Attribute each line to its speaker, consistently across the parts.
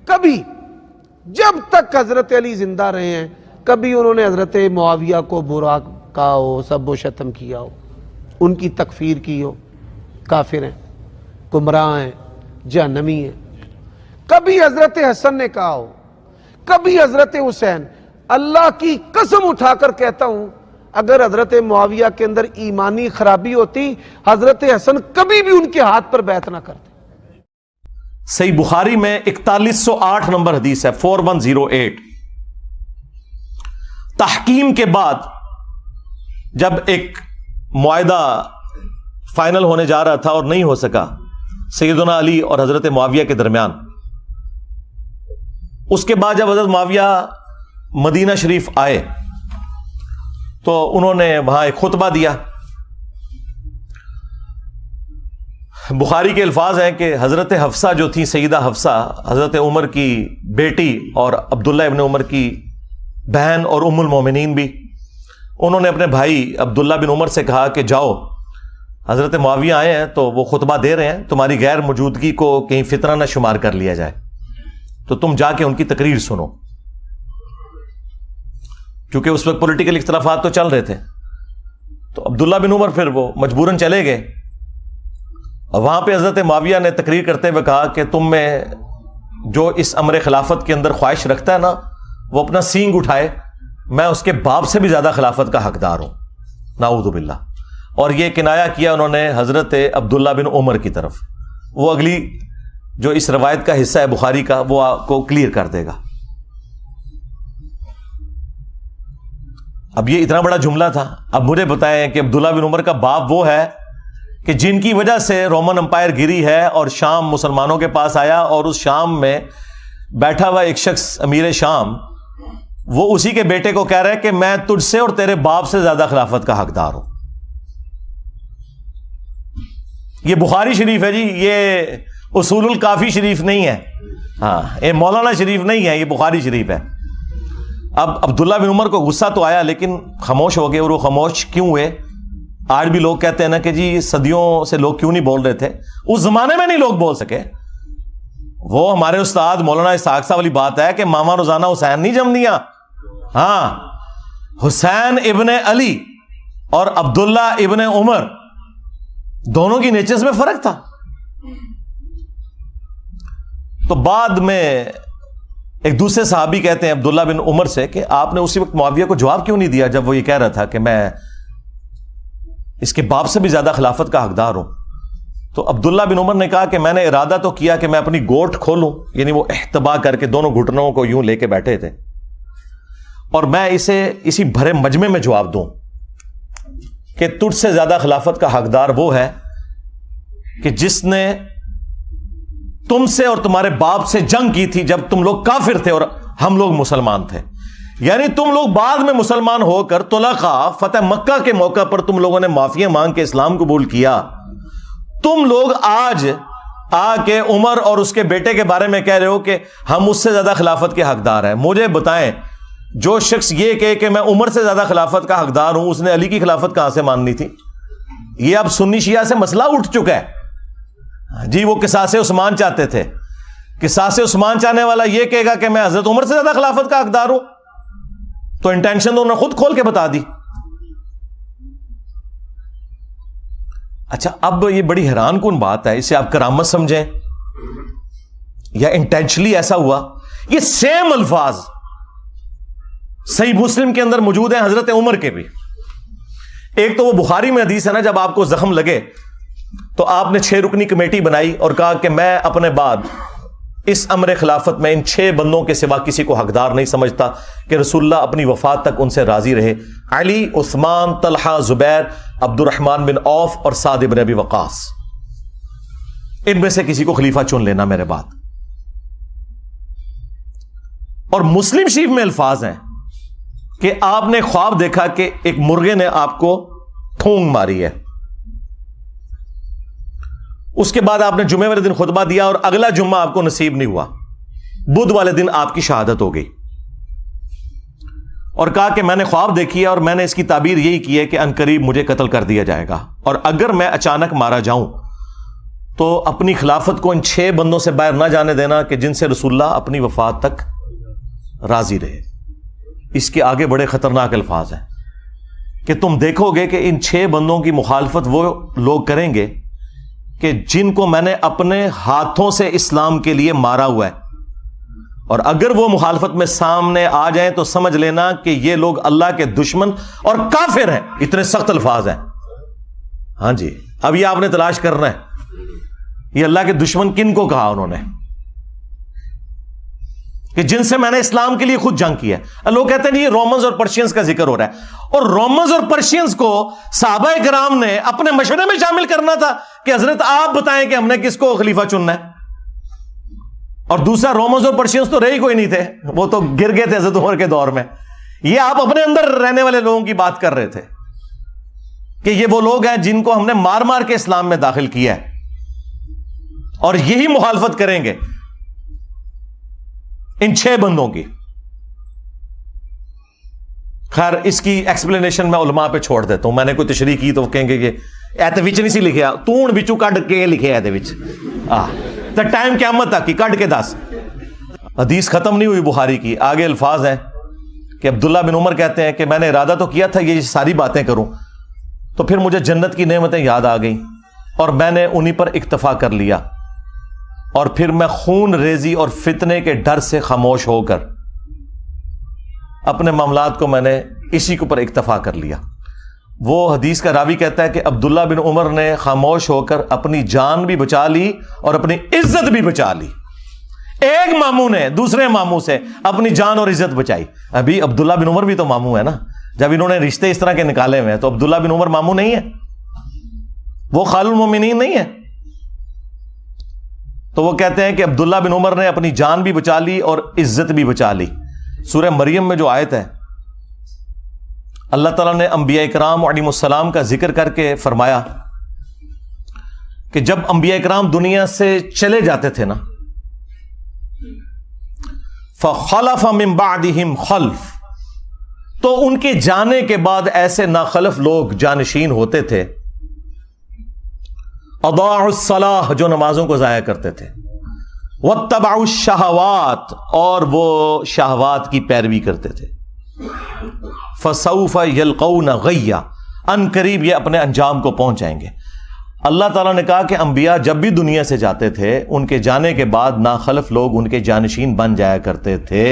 Speaker 1: کبھی جب تک حضرت علی زندہ رہے ہیں کبھی انہوں نے حضرت معاویہ کو برا کہا ہو، سب و شتم کیا ہو، ان کی تکفیر کی ہو، کافر ہیں، گمراہ ہیں، جہنمی ہیں. کبھی حضرت حسن نے کہا ہو، کبھی حضرت حسین. اللہ کی قسم اٹھا کر کہتا ہوں اگر حضرت معاویہ کے اندر ایمانی خرابی ہوتی حضرت حسن کبھی بھی ان کے ہاتھ پر بیعت نہ کرتے.
Speaker 2: صحیح بخاری میں 4108 نمبر حدیث ہے، 4108. تحکیم کے بعد جب ایک معاہدہ فائنل ہونے جا رہا تھا اور نہیں ہو سکا سیدنا علی اور حضرت معاویہ کے درمیان، اس کے بعد جب حضرت معاویہ مدینہ شریف آئے تو انہوں نے وہاں ایک خطبہ دیا. بخاری کے الفاظ ہیں کہ حضرت حفصہ جو تھی، سیدہ حفصہ حضرت عمر کی بیٹی اور عبداللہ ابن عمر کی بہن اور ام المومنین بھی، انہوں نے اپنے بھائی عبداللہ بن عمر سے کہا کہ جاؤ حضرت معاویہ آئے ہیں تو وہ خطبہ دے رہے ہیں، تمہاری غیر موجودگی کو کہیں فتنہ نہ شمار کر لیا جائے، تو تم جا کے ان کی تقریر سنو. کیونکہ اس وقت پولیٹیکل اختلافات تو چل رہے تھے، تو عبداللہ بن عمر پھر وہ مجبوراً چلے گئے. اور وہاں پہ حضرت معاویہ نے تقریر کرتے ہوئے کہا کہ تم میں جو اس امر خلافت کے اندر خواہش رکھتا ہے نا، وہ اپنا سینگ اٹھائے، میں اس کے باپ سے بھی زیادہ خلافت کا حقدار ہوں، نعوذ باللہ. اور یہ کنایا کیا انہوں نے حضرت عبداللہ بن عمر کی طرف. وہ اگلی جو اس روایت کا حصہ ہے بخاری کا وہ آپ کو کلیئر کر دے گا. اب یہ اتنا بڑا جملہ تھا. اب مجھے بتائیں کہ عبداللہ بن عمر کا باپ وہ ہے کہ جن کی وجہ سے رومن امپائر گری ہے اور شام مسلمانوں کے پاس آیا، اور اس شام میں بیٹھا ہوا ایک شخص امیر شام وہ اسی کے بیٹے کو کہہ رہا ہے کہ میں تجھ سے اور تیرے باپ سے زیادہ خلافت کا حقدار ہوں. یہ بخاری شریف ہے جی، یہ اصول الکافی شریف نہیں ہے، ہاں یہ مولانا شریف نہیں ہے، یہ بخاری شریف ہے. اب عبداللہ بن عمر کو غصہ تو آیا لیکن خاموش ہو گئے. اور وہ خاموش کیوں ہوئے؟ آج بھی لوگ کہتے ہیں نا کہ جی صدیوں سے لوگ کیوں نہیں بول رہے تھے، اس زمانے میں نہیں لوگ بول سکے. وہ ہمارے استاد مولانا اسحاق صاحب والی بات ہے کہ ماما روزانہ حسین نہیں جم دیا. ہاں، حسین ابن علی اور عبداللہ ابن عمر دونوں کی نیچرز میں فرق تھا. تو بعد میں ایک دوسرے صحابی کہتے ہیں عبداللہ بن عمر سے کہ آپ نے اسی وقت معاویہ کو جواب کیوں نہیں دیا جب وہ یہ کہہ رہا تھا کہ میں اس کے باپ سے بھی زیادہ خلافت کا حقدار ہوں. تو عبداللہ بن عمر نے کہا کہ میں نے ارادہ تو کیا کہ میں اپنی گوٹ کھولوں، یعنی وہ احتبا کر کے دونوں گھٹنوں کو یوں لے کے بیٹھے تھے، اور میں اسے اسی بھرے مجمع میں جواب دوں کہ تجھ سے زیادہ خلافت کا حقدار وہ ہے کہ جس نے تم سے اور تمہارے باپ سے جنگ کی تھی جب تم لوگ کافر تھے اور ہم لوگ مسلمان تھے. یعنی تم لوگ بعد میں مسلمان ہو کر طلقاء فتح مکہ کے موقع پر تم لوگوں نے معافیاں مانگ کے اسلام قبول کیا. تم لوگ آج آ کے عمر اور اس کے بیٹے کے بارے میں کہہ رہے ہو کہ ہم اس سے زیادہ خلافت کے حقدار ہیں. مجھے بتائیں، جو شخص یہ کہے کہ میں عمر سے زیادہ خلافت کا حقدار ہوں، اس نے علی کی خلافت کہاں سے ماننی تھی؟ یہ اب سنی شیعہ سے مسئلہ اٹھ چکا ہے جی. وہ قصاص عثمان چاہتے تھے، قصاص عثمان چاہنے والا یہ کہے گا کہ میں حضرت عمر سے زیادہ خلافت کا حقدار ہوں، تو انٹینشن تو انہوں نے خود کھول کے بتا دی. اچھا، اب یہ بڑی حیران کن بات ہے، اسے آپ کرامت سمجھیں یا انٹینشنلی ایسا ہوا. یہ سیم الفاظ صحیح مسلم کے اندر موجود ہیں حضرت عمر کے بھی. ایک تو وہ بخاری میں حدیث ہے نا، جب آپ کو زخم لگے تو آپ نے 6 رکنی کمیٹی بنائی اور کہا کہ میں اپنے بعد اس امر خلافت میں ان 6 بندوں کے سوا کسی کو حقدار نہیں سمجھتا کہ رسول اللہ اپنی وفات تک ان سے راضی رہے. علی، عثمان، طلحہ، زبیر، عبد الرحمن بن عوف اور سعد بن ابی وقاص، ان میں سے کسی کو خلیفہ چن لینا میرے بعد. اور مسلم شریف میں الفاظ ہیں کہ آپ نے خواب دیکھا کہ ایک مرغے نے آپ کو ٹھونگ ماری ہے. اس کے بعد آپ نے جمعے والے دن خطبہ دیا اور اگلا جمعہ آپ کو نصیب نہیں ہوا، بدھ والے دن آپ کی شہادت ہو گئی، اور کہا کہ میں نے خواب دیکھی ہے اور میں نے اس کی تعبیر یہی کی ہے کہ عنقریب مجھے قتل کر دیا جائے گا، اور اگر میں اچانک مارا جاؤں تو اپنی خلافت کو ان 6 بندوں سے باہر نہ جانے دینا کہ جن سے رسول اللہ اپنی وفات تک راضی رہے. اس کے آگے بڑے خطرناک الفاظ ہیں کہ تم دیکھو گے کہ ان 6 بندوں کی مخالفت وہ لوگ کریں گے کہ جن کو میں نے اپنے ہاتھوں سے اسلام کے لیے مارا ہوا ہے, اور اگر وہ مخالفت میں سامنے آ جائیں تو سمجھ لینا کہ یہ لوگ اللہ کے دشمن اور کافر ہیں. اتنے سخت الفاظ ہیں. ہاں جی, اب یہ آپ نے تلاش کرنا ہے یہ اللہ کے دشمن کن کو کہا انہوں نے, کہ جن سے میں نے اسلام کے لیے خود جنگ کی ہے. لوگ کہتے ہیں یہ رومنز اور پرشینز کا ذکر ہو رہا ہے, اور رومنز اور پرشینز کو صحابہ کرام نے اپنے مشورے میں شامل کرنا تھا کہ حضرت آپ بتائیں کہ ہم نے کس کو خلیفہ چننا ہے. اور دوسرا, رومنز اور پرشینز تو رہے ہی کوئی نہیں تھے, وہ تو گر گئے تھے حضرت عمر کے دور میں. یہ آپ اپنے اندر رہنے والے لوگوں کی بات کر رہے تھے کہ یہ وہ لوگ ہیں جن کو ہم نے مار مار کے اسلام میں داخل کیا ہے, اور یہی مخالفت کریں گے ان 6 بندوں کی. خیر, اس کی ایکسپلینیشن میں علماء پہ چھوڑ دیتا ہوں. میں نے کوئی تشریح کی تو وہ کہیں گے کہ ایتے وچ نہیں سی لکھیا, تون بچو کڈ کے لکھے ایتے وچ تے ٹائم قیامت تک کی کڈ کے دس. حدیث ختم نہیں ہوئی بخاری کی, آگے الفاظ ہیں کہ عبداللہ بن عمر کہتے ہیں کہ میں نے ارادہ تو کیا تھا یہ ساری باتیں کروں, تو پھر مجھے جنت کی نعمتیں یاد آ گئیں اور میں نے انہی پر اکتفا کر لیا, اور پھر میں خون ریزی اور فتنے کے ڈر سے خاموش ہو کر اپنے معاملات کو میں نے اسی کے اوپر اکتفا کر لیا. وہ حدیث کا راوی کہتا ہے کہ عبداللہ بن عمر نے خاموش ہو کر اپنی جان بھی بچا لی اور اپنی عزت بھی بچا لی. ایک ماموں نے دوسرے ماموں سے اپنی جان اور عزت بچائی. ابھی عبداللہ بن عمر بھی تو ماموں ہے نا, جب انہوں نے رشتے اس طرح کے نکالے ہوئے ہیں تو عبداللہ بن عمر ماموں نہیں ہے, وہ خال المومنین نہیں ہے. تو وہ کہتے ہیں کہ عبداللہ بن عمر نے اپنی جان بھی بچا لی اور عزت بھی بچا لی. سورہ مریم میں جو آیت ہے, اللہ تعالیٰ نے انبیاء کرام علیہم السلام کا ذکر کر کے فرمایا کہ جب انبیاء کرام دنیا سے چلے جاتے تھے نا, فخلف من بعدہم خلف, تو ان کے جانے کے بعد ایسے ناخلف لوگ جانشین ہوتے تھے, اضاعوا الصلاۃ, جو نمازوں کو ضائع کرتے تھے, واتبعوا الشہوات, اور وہ شہوات کی پیروی کرتے تھے, فسوف یلقون غیا, ان قریب یہ اپنے انجام کو پہنچ جائیں گے. اللہ تعالیٰ نے کہا کہ انبیاء جب بھی دنیا سے جاتے تھے ان کے جانے کے بعد ناخلف لوگ ان کے جانشین بن جایا کرتے تھے,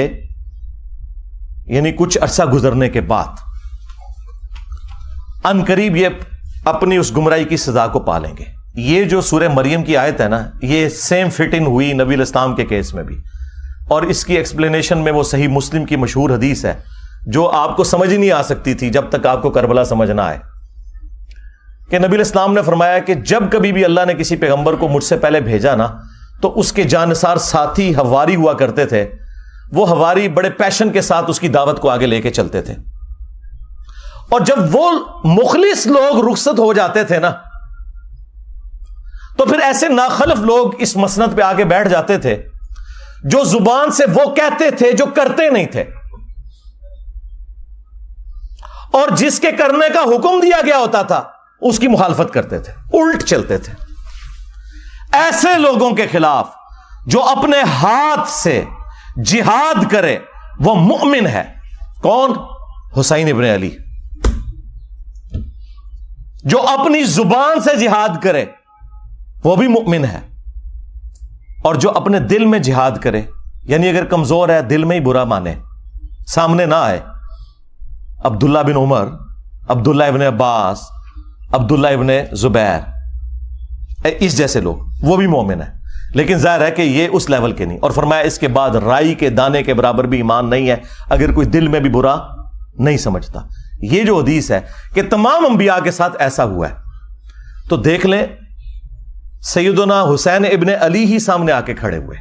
Speaker 2: یعنی کچھ عرصہ گزرنے کے بعد ان قریب یہ اپنی اس گمراہی کی سزا کو پالیں گے. یہ جو سورہ مریم کی آیت ہے نا, یہ سیم فٹ ان ہوئی نبی علیہ السلام کے کیس میں بھی, اور اس کی ایکسپلینیشن میں وہ صحیح مسلم کی مشہور حدیث ہے جو آپ کو سمجھ ہی نہیں آ سکتی تھی جب تک آپ کو کربلا سمجھ نہ آئے, کہ نبی علیہ السلام نے فرمایا کہ جب کبھی بھی اللہ نے کسی پیغمبر کو مجھ سے پہلے بھیجا نا, تو اس کے جانثار ساتھی حواری ہوا کرتے تھے. وہ حواری بڑے پیشن کے ساتھ اس کی دعوت کو آگے لے کے چلتے تھے, اور جب وہ مخلص لوگ رخصت ہو جاتے تھے نا, تو پھر ایسے ناخلف لوگ اس مسند پہ آگے بیٹھ جاتے تھے جو زبان سے وہ کہتے تھے جو کرتے نہیں تھے, اور جس کے کرنے کا حکم دیا گیا ہوتا تھا اس کی مخالفت کرتے تھے, الٹ چلتے تھے. ایسے لوگوں کے خلاف جو اپنے ہاتھ سے جہاد کرے وہ مؤمن ہے. کون؟ حسین ابن علی. جو اپنی زبان سے جہاد کرے وہ بھی مؤمن ہے, اور جو اپنے دل میں جہاد کرے, یعنی اگر کمزور ہے دل میں ہی برا مانے, سامنے نہ آئے, عبداللہ بن عمر, عبداللہ ابن عباس, عبداللہ ابن زبیر, اس جیسے لوگ, وہ بھی مومن ہے, لیکن ظاہر ہے کہ یہ اس لیول کے نہیں. اور فرمایا اس کے بعد رائی کے دانے کے برابر بھی ایمان نہیں ہے اگر کوئی دل میں بھی برا نہیں سمجھتا. یہ جو حدیث ہے کہ تمام انبیاء کے ساتھ ایسا ہوا ہے, تو دیکھ لیں سیدنا حسین ابن علی ہی سامنے آ کے کھڑے ہوئے,